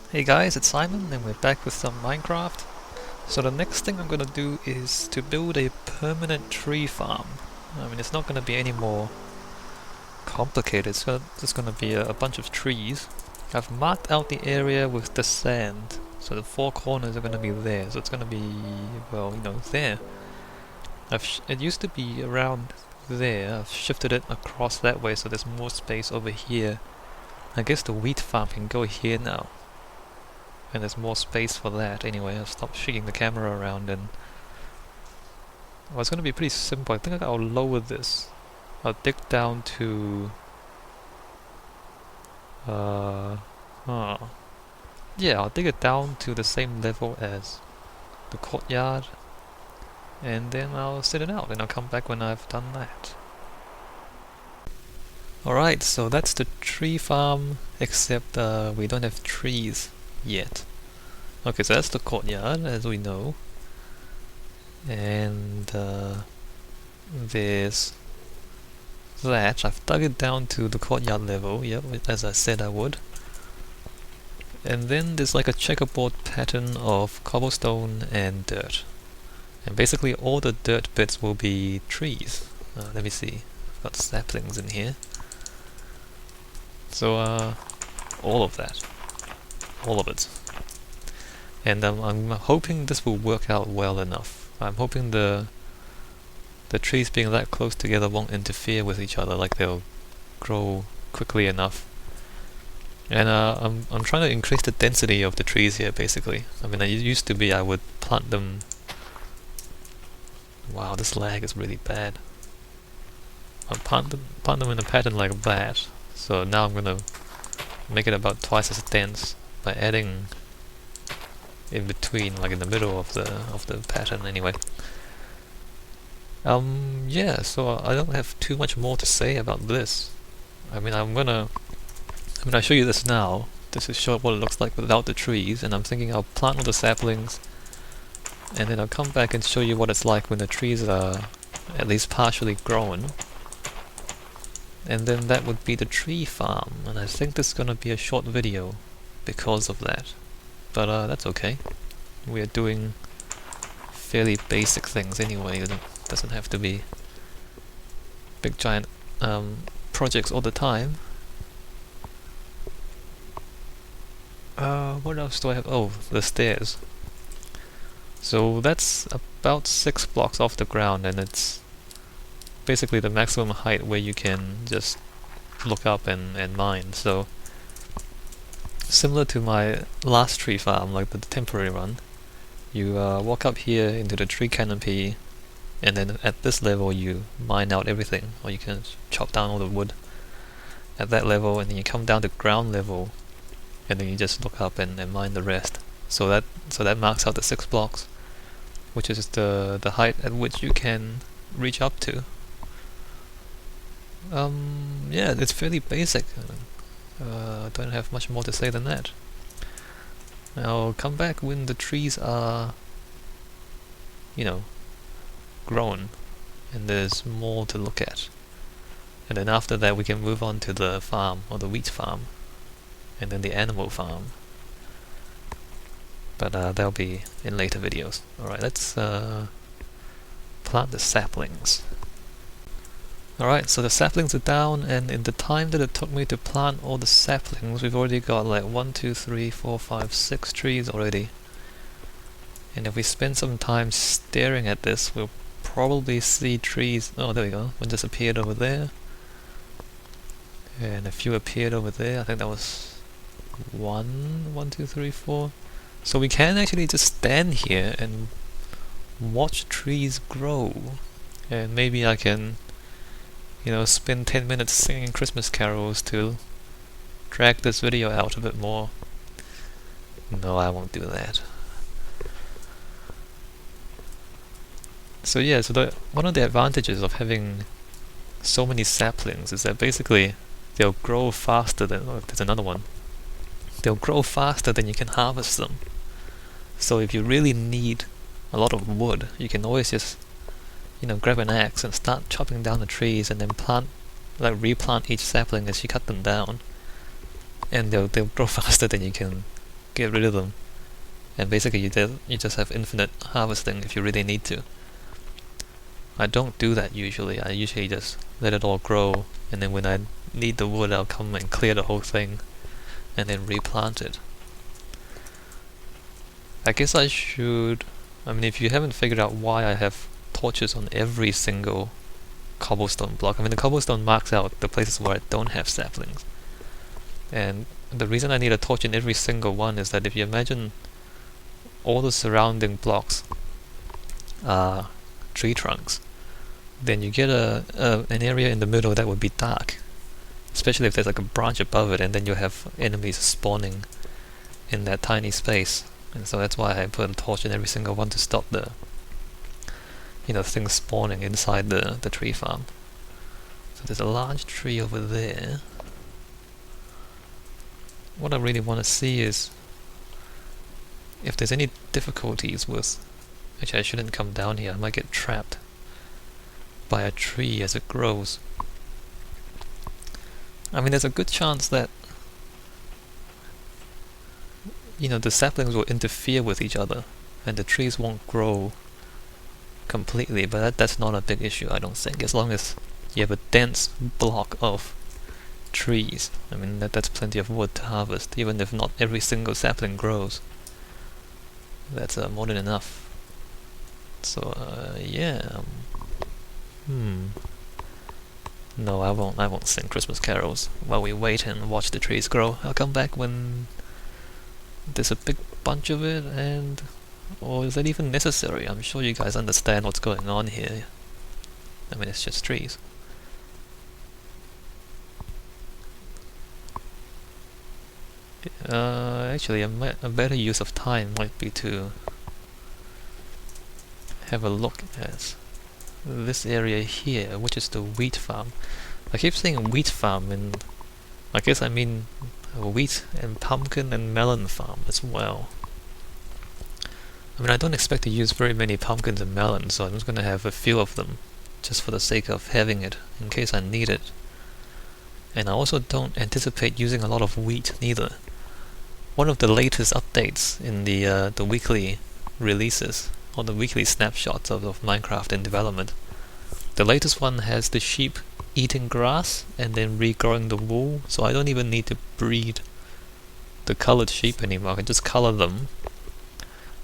Hey guys, it's Simon and we're back with some Minecraft. So the next thing I'm gonna do is to build a permanent tree farm. I mean, it's not gonna be any more complicated, it's just gonna be a bunch of trees. I've marked out the area with the sand, so the four corners are gonna be there, so it's gonna be, well, there. It used to be around there, I've shifted it across that way so there's more space over here. I guess the wheat farm can go here now. And there's more space for that anyway. I'll stop shaking the camera around and... Well, it's going to be pretty simple. I think I'll lower this. I'll dig down to... Yeah, I'll dig it down to the same level as the courtyard. And then I'll set it out and I'll come back when I've done that. Alright, so that's the tree farm, except we don't have trees yet. Okay, so that's the courtyard, as we know. And there's that. I've dug it down to the courtyard level, yep, as I said I would. And then there's like a checkerboard pattern of cobblestone and dirt. And basically all the dirt bits will be trees. Let me see, I've got saplings in here. So all of that. All of it. And I'm hoping this will work out well enough. I'm hoping the trees being that close together won't interfere with each other, like they'll grow quickly enough. And I'm trying to increase the density of the trees here, basically. I mean, it used to be I would plant them... Wow, this lag is really bad. I'll plant them in a pattern like that. So now I'm gonna make it about twice as dense by adding in between, like in the middle of the pattern anyway. Yeah, so I don't have too much more to say about this. I mean, I'll show you this now. This is show what it looks like without the trees, and I'm thinking I'll plant all the saplings, and then I'll come back and show you what it's like when the trees are at least partially grown. And then that would be the tree farm, and I think this is gonna be a short video because of that. But that's okay. We are doing fairly basic things anyway. It doesn't have to be big giant projects all the time. What else do I have? Oh, the stairs. So that's about 6 blocks off the ground, and it's basically the maximum height where you can just look up and mine. So similar to my last tree farm, like the temporary one, you walk up here into the tree canopy, and then at this level you mine out everything, or you can chop down all the wood at that level, and then you come down to ground level, and then you just look up and mine the rest. So that marks out the 6 blocks, which is the height at which you can reach up to. Yeah, it's fairly basic. Don't have much more to say than that. I'll come back when the trees are, grown, and there's more to look at. And then after that we can move on to the farm, or the wheat farm, and then the animal farm. But that'll be in later videos. Alright, let's plant the saplings. Alright, so the saplings are down, and in the time that it took me to plant all the saplings, we've already got like 1, 2, 3, 4, 5, 6 trees already. And if we spend some time staring at this, we'll probably see trees... Oh, there we go, one just appeared over there. And a few appeared over there. I think that was 1, 2, 3, 4. So we can actually just stand here and watch trees grow. And maybe I can... spend 10 minutes singing Christmas carols to drag this video out a bit more. No, I won't do that. So yeah, one of the advantages of having so many saplings is that basically they'll grow faster than... Oh, there's another one. They'll grow faster than you can harvest them. So if you really need a lot of wood, you can always just grab an axe and start chopping down the trees, and then replant each sapling as you cut them down, and they'll grow faster than you can get rid of them. And basically you just have infinite harvesting if you really need to. I don't do that usually. I usually just let it all grow, and then when I need the wood I'll come and clear the whole thing and then replant it. I guess I should... I mean, if you haven't figured out why I have torches on every single cobblestone block, I mean the cobblestone marks out the places where I don't have saplings. And the reason I need a torch in every single one is that if you imagine all the surrounding blocks are tree trunks, then you get an area in the middle that would be dark, especially if there's like a branch above it, and then you have enemies spawning in that tiny space. And so that's why I put a torch in every single one to stop the things spawning inside the tree farm. So there's a large tree over there. What I really want to see is if there's any difficulties with... Actually, I shouldn't come down here. I might get trapped by a tree as it grows. I mean, there's a good chance that the saplings will interfere with each other and the trees won't grow completely, but that's not a big issue, I don't think, as long as you have a dense block of trees. I mean, that's plenty of wood to harvest, even if not every single sapling grows. That's more than enough. So, yeah. No, I won't sing Christmas carols while we wait and watch the trees grow. I'll come back when there's a big bunch of it, and... Or is that even necessary? I'm sure you guys understand what's going on here. I mean, it's just trees. Actually, a better use of time might be to have a look at this area here, which is the wheat farm. I keep saying wheat farm, and I guess I mean a wheat and pumpkin and melon farm as well. I mean, I don't expect to use very many pumpkins and melons, so I'm just going to have a few of them, just for the sake of having it, in case I need it. And I also don't anticipate using a lot of wheat neither. One of the latest updates in the weekly releases, or the weekly snapshots of Minecraft in development, the latest one has the sheep eating grass and then regrowing the wool, so I don't even need to breed the colored sheep anymore. I can just color them,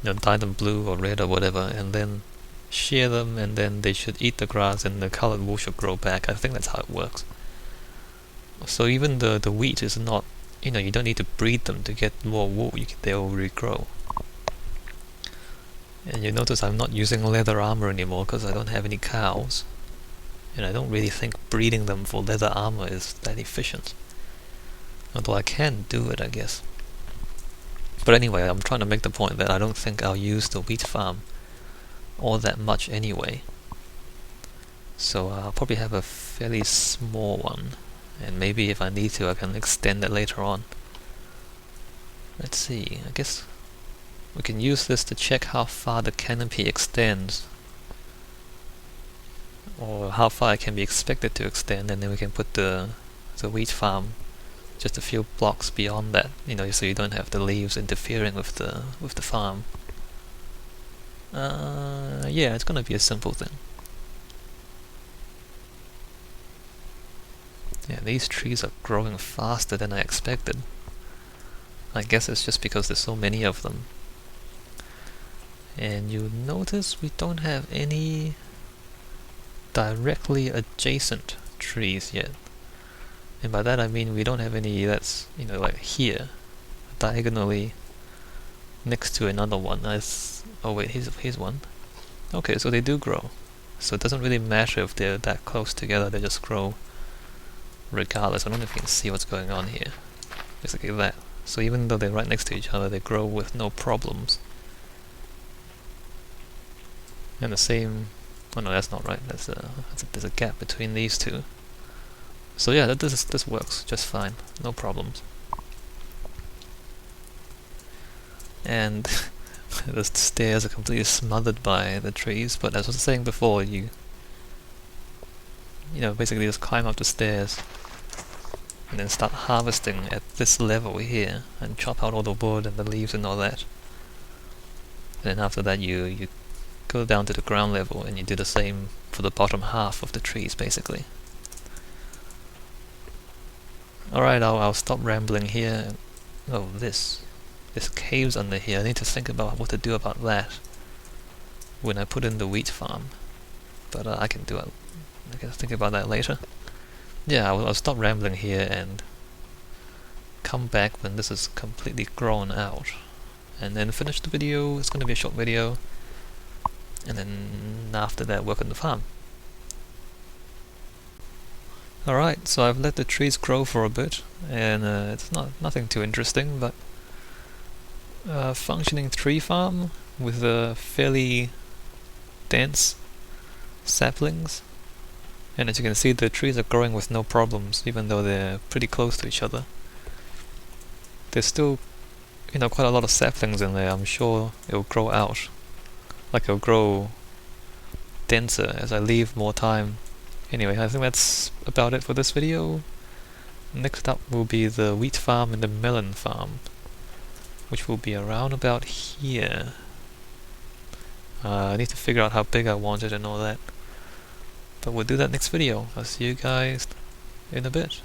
dye them blue or red or whatever, and then shear them, and then they should eat the grass and the colored wool should grow back. I think that's how it works. So even the wheat is not, you don't need to breed them to get more wool, they'll regrow. And you notice I'm not using leather armor anymore because I don't have any cows. And I don't really think breeding them for leather armor is that efficient. Although I can do it, I guess. But anyway, I'm trying to make the point that I don't think I'll use the wheat farm all that much anyway. So I'll probably have a fairly small one. And maybe if I need to, I can extend it later on. Let's see, I guess we can use this to check how far the canopy extends, or how far it can be expected to extend, and then we can put the wheat farm just a few blocks beyond that, so you don't have the leaves interfering with the farm. Yeah, it's gonna be a simple thing. Yeah, these trees are growing faster than I expected. I guess it's just because there's so many of them. And you notice we don't have any directly adjacent trees yet. And by that I mean we don't have any that's, like here, diagonally next to another one. Oh wait, here's one. Okay, so they do grow. So it doesn't really matter if they're that close together, they just grow regardless. I don't know if you can see what's going on here. Basically that. So even though they're right next to each other, they grow with no problems. And the same... Oh no, that's not right. There's a gap between these two. So yeah, this works just fine. No problems. And the stairs are completely smothered by the trees, but as I was saying before, you basically just climb up the stairs and then start harvesting at this level here, and chop out all the wood and the leaves and all that. And then after that you go down to the ground level and you do the same for the bottom half of the trees, basically. Alright, I'll stop rambling here. Oh, this cave's under here. I need to think about what to do about that when I put in the wheat farm. But I can think about that later. Yeah, I'll stop rambling here and come back when this is completely grown out, and then finish the video. It's going to be a short video, and then after that work on the farm. Alright, so I've let the trees grow for a bit, and it's nothing too interesting, but a functioning tree farm with fairly dense saplings. And as you can see, the trees are growing with no problems, even though they're pretty close to each other. There's still, quite a lot of saplings in there. I'm sure it'll grow out. Like it'll grow denser as I leave more time. Anyway, I think that's about it for this video. Next up will be the wheat farm and the melon farm, which will be around about here. I need to figure out how big I want it and all that. But we'll do that next video. I'll see you guys in a bit.